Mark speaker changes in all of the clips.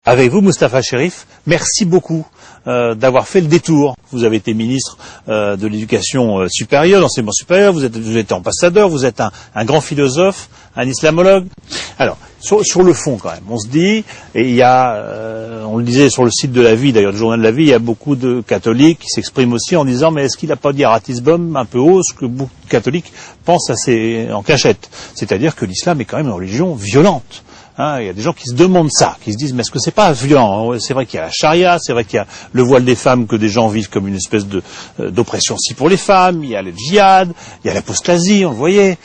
Speaker 1: Avec vous, Mustapha Cherif, merci beaucoup d'avoir fait le détour. Vous avez été ministre de l'Éducation supérieure, l'enseignement supérieur, vous êtes ambassadeur, vous êtes un grand philosophe, un islamologue. Alors, sur le fond quand même, on se dit, et il y a, on le disait sur le site de La Vie, d'ailleurs du journal de La Vie, il y a beaucoup de catholiques qui s'expriment aussi en disant, mais est-ce qu'il n'a pas dit à Ratisbonne un peu haut ce que beaucoup de catholiques pensent en cachette? C'est-à-dire que l'islam est quand même une religion violente. Hein, il y a des gens qui se demandent ça, qui se disent mais est-ce que c'est pas violent? C'est vrai qu'il y a la charia, c'est vrai qu'il y a le voile des femmes que des gens vivent comme une espèce d'oppression aussi pour les femmes, il y a le djihad, il y a l'apostasie, on le voyait.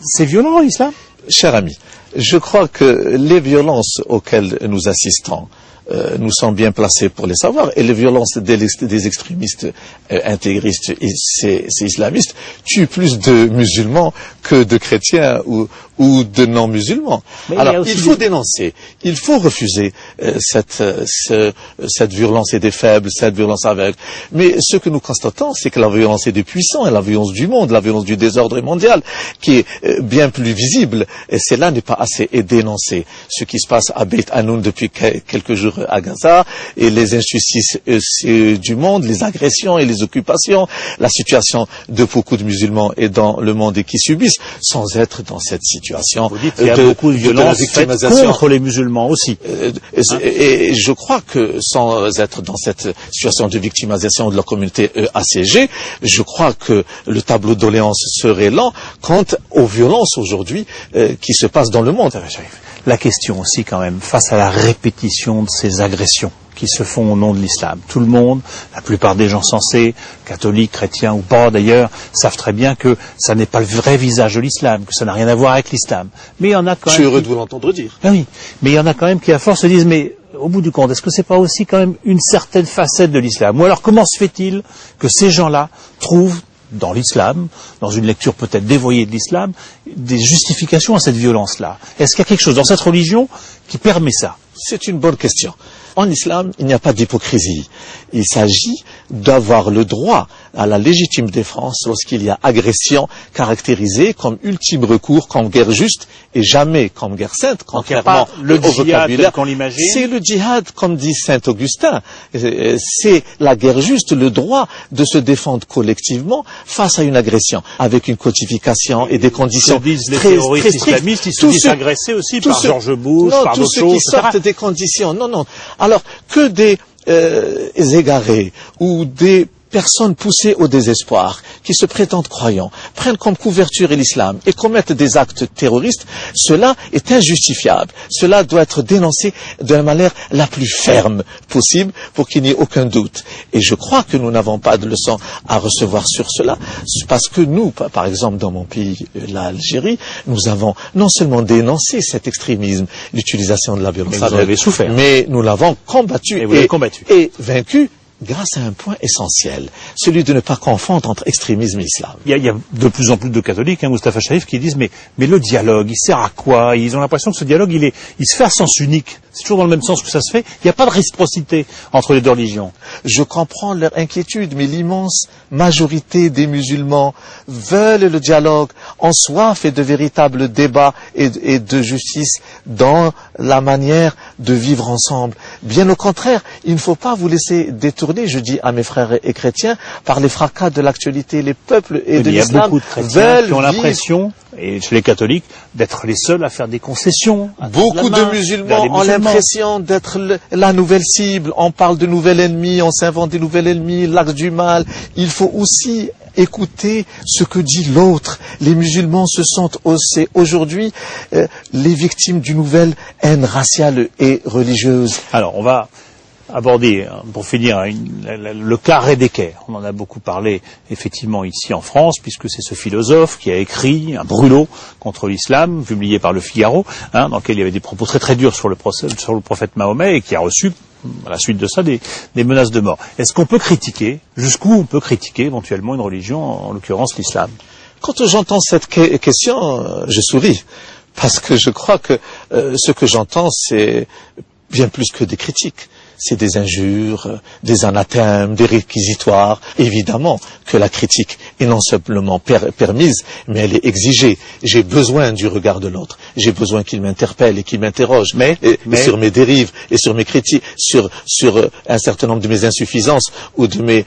Speaker 1: C'est violent l'islam?
Speaker 2: Cher ami, je crois que les violences auxquelles nous assistons, nous sommes bien placés pour les savoir, et les violences des extrémistes intégristes et islamistes tuent plus de musulmans que de chrétiens ou de non-musulmans. Alors, il faut dénoncer, il faut refuser cette violence est des faibles, cette violence aveugle. Mais ce que nous constatons, c'est que la violence est des puissants, et la violence du monde, la violence du désordre mondial, qui est bien plus visible, et cela n'est pas assez dénoncé. Ce qui se passe à Beit Hanoun depuis quelques jours à Gaza, et les injustices du monde, les agressions et les occupations, la situation de beaucoup de musulmans et dans le monde et qui subissent, sans être dans cette situation.
Speaker 1: Vous dites qu'il y a beaucoup de violence contre les musulmans aussi.
Speaker 2: Et je crois que sans être dans cette situation de victimisation de la communauté assiégée, je crois que le tableau de doléances serait lent quant aux violences aujourd'hui qui se passent dans le monde.
Speaker 1: La question aussi quand même, face à la répétition de ces agressions qui se font au nom de l'islam. Tout le monde, la plupart des gens sensés, catholiques, chrétiens ou pas d'ailleurs, savent très bien que ça n'est pas le vrai visage de l'islam, que ça n'a rien à voir avec l'islam. Mais il y en a quand même...
Speaker 2: Je suis heureux de vous l'entendre dire.
Speaker 1: Ah oui, mais il y en a quand même qui à force se disent, mais au bout du compte, est-ce que c'est pas aussi quand même une certaine facette de l'islam? Ou alors comment se fait-il que ces gens-là trouvent dans l'islam, dans une lecture peut-être dévoyée de l'islam, des justifications à cette violence-là? Est-ce qu'il y a quelque chose dans cette religion qui permet ça?
Speaker 2: C'est une bonne question. En islam, il n'y a pas d'hypocrisie. Il s'agit d'avoir le droit à la légitime défense lorsqu'il y a agression caractérisée comme ultime recours, comme guerre juste et jamais comme guerre sainte, contrairement
Speaker 1: le djihad qu'on l'imagine.
Speaker 2: C'est le djihad, comme dit saint Augustin. C'est la guerre juste, le droit de se défendre collectivement face à une agression, avec une codification et des conditions
Speaker 1: très strictes. Les terroristes islamistes, ils se disent agressés aussi par George Bush, par d'autres choses.
Speaker 2: Tous ceux qui sortent des conditions. Non. Alors, que des égarés ou des personnes poussées au désespoir, qui se prétendent croyants, prennent comme couverture l'islam et commettent des actes terroristes, cela est injustifiable. Cela doit être dénoncé de la manière la plus ferme possible pour qu'il n'y ait aucun doute. Et je crois que nous n'avons pas de leçon à recevoir sur cela, parce que nous, par exemple dans mon pays, l'Algérie, nous avons non seulement dénoncé cet extrémisme, l'utilisation de la violence, mais nous l'avons combattu et vaincu grâce à un point essentiel, celui de ne pas confondre entre extrémisme et islam.
Speaker 1: Il y a de plus en plus de catholiques, Mustapha Cherif, qui disent mais le dialogue, il sert à quoi? Ils ont l'impression que ce dialogue, il se fait à sens unique. C'est toujours dans le même sens que ça se fait. Il n'y a pas de réciprocité entre les deux religions.
Speaker 2: Je comprends leur inquiétude, mais l'immense majorité des musulmans veulent le dialogue, ont soif et de véritables débats et de justice dans la manière de vivre ensemble. Bien au contraire, il ne faut pas vous laisser détourner, je dis à mes frères et chrétiens, par les fracas de l'actualité. Les peuples et de l'islam
Speaker 1: il y a beaucoup de chrétiens qui ont l'impression, et chez les catholiques, d'être les seuls à faire des concessions.
Speaker 2: Beaucoup de musulmans ont l'impression d'être la nouvelle cible. On parle de nouvel ennemi, on s'invente des nouveaux ennemis, l'axe du mal. Il faut aussi écouter ce que dit l'autre. Les musulmans se sentent aujourd'hui les victimes d'une nouvelle haine raciale et religieuse.
Speaker 1: Alors, on va aborder, pour finir, le cas Rédeker. On en a beaucoup parlé, effectivement, ici en France, puisque c'est ce philosophe qui a écrit un brûlot contre l'islam, publié par Le Figaro, dans lequel il y avait des propos très très durs sur le prophète Mahomet, et qui a reçu, à la suite de ça, des menaces de mort. Est-ce qu'on peut critiquer, jusqu'où on peut critiquer éventuellement une religion, en l'occurrence l'islam?
Speaker 2: Quand j'entends cette question, je souris, parce que je crois que ce que j'entends, c'est bien plus que des critiques. c'est des injures, des anathèmes, des réquisitoires. Évidemment que la critique est non simplement permise, mais elle est exigée. J'ai besoin du regard de l'autre. J'ai besoin qu'il m'interpelle et qu'il m'interroge sur mes dérives et sur mes critiques, sur un certain nombre de mes insuffisances ou de mes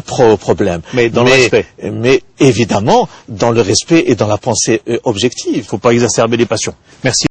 Speaker 2: problèmes.
Speaker 1: Mais dans le respect.
Speaker 2: Mais évidemment, dans le respect et dans la pensée objective.
Speaker 1: Il ne faut pas exacerber les passions. Merci.